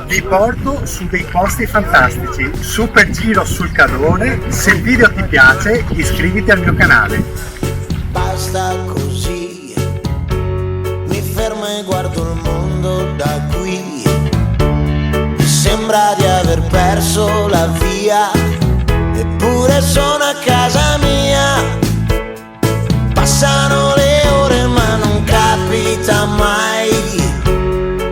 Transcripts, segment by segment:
Vi porto su dei posti fantastici, super giro sul Cadone. Se il video ti piace, iscriviti al mio canale. Basta così, mi fermo e guardo il mondo da qui. Mi sembra di aver perso la via, eppure sono a casa mia. Passano le ore ma non capita mai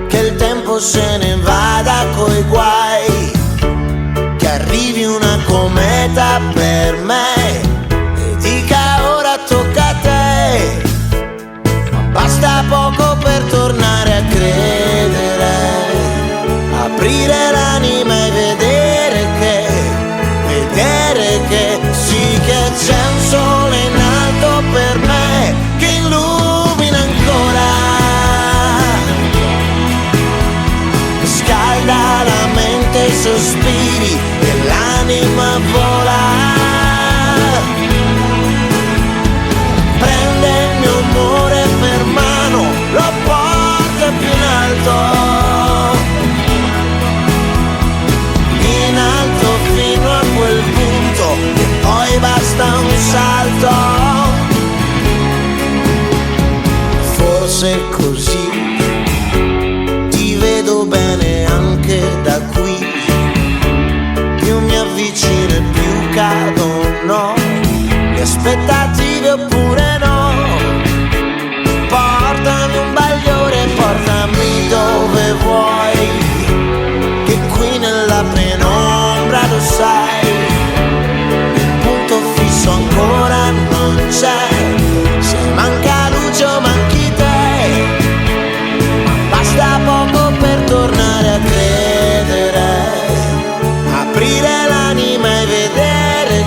che il tempo se ne vada coi guai, che arrivi una cometa per me e dica ora tocca a te. Ma basta poco per tornare a credere, aprire l'anima e vedere che sì, che c'è un sole in alto per me che illumina ancora, scalda la mente, i sospiri e l'anima vola. Prende il mio amore per mano, lo porta più in alto fino a quel punto e poi basta un salto. Forse così ti vedo bene anche da qui, più mi avvicino e più cado, no, le aspettative oppure no. Portami un bagliore, portami dove vuoi, che qui nella penombra lo sai, il punto fisso ancora non c'è. Se manca luce o manchi te, ma basta poco per tornare a credere, aprire l'anima e vedere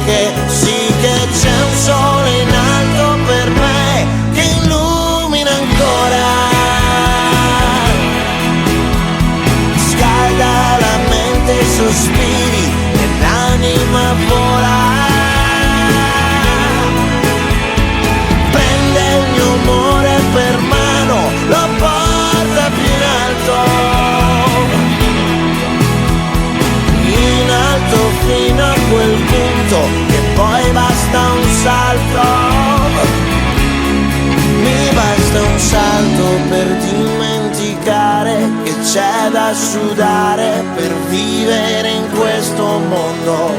che sì, che c'è un sole in alto per me che illumina ancora, scalda la mente, i sospiri e l'anima vola. Prende il mio amore per mano, lo porta più in alto fino a quel punto che poi basta un salto. Mi basta un salto per dimenticare che c'è da sudare per vivere in questo mondo,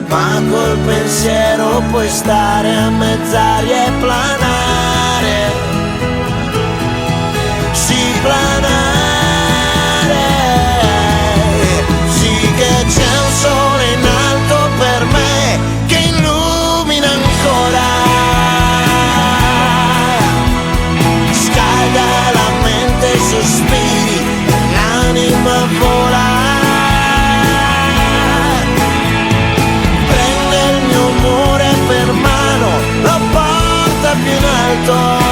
ma col pensiero puoi stare a mezz'aria e planare, sì, planare. Sì, che c'è un sole in alto per me che illumina ancora, scalda la mente, i sospiri e l'anima vola. Prende il mio amore per mano, lo porta più in alto.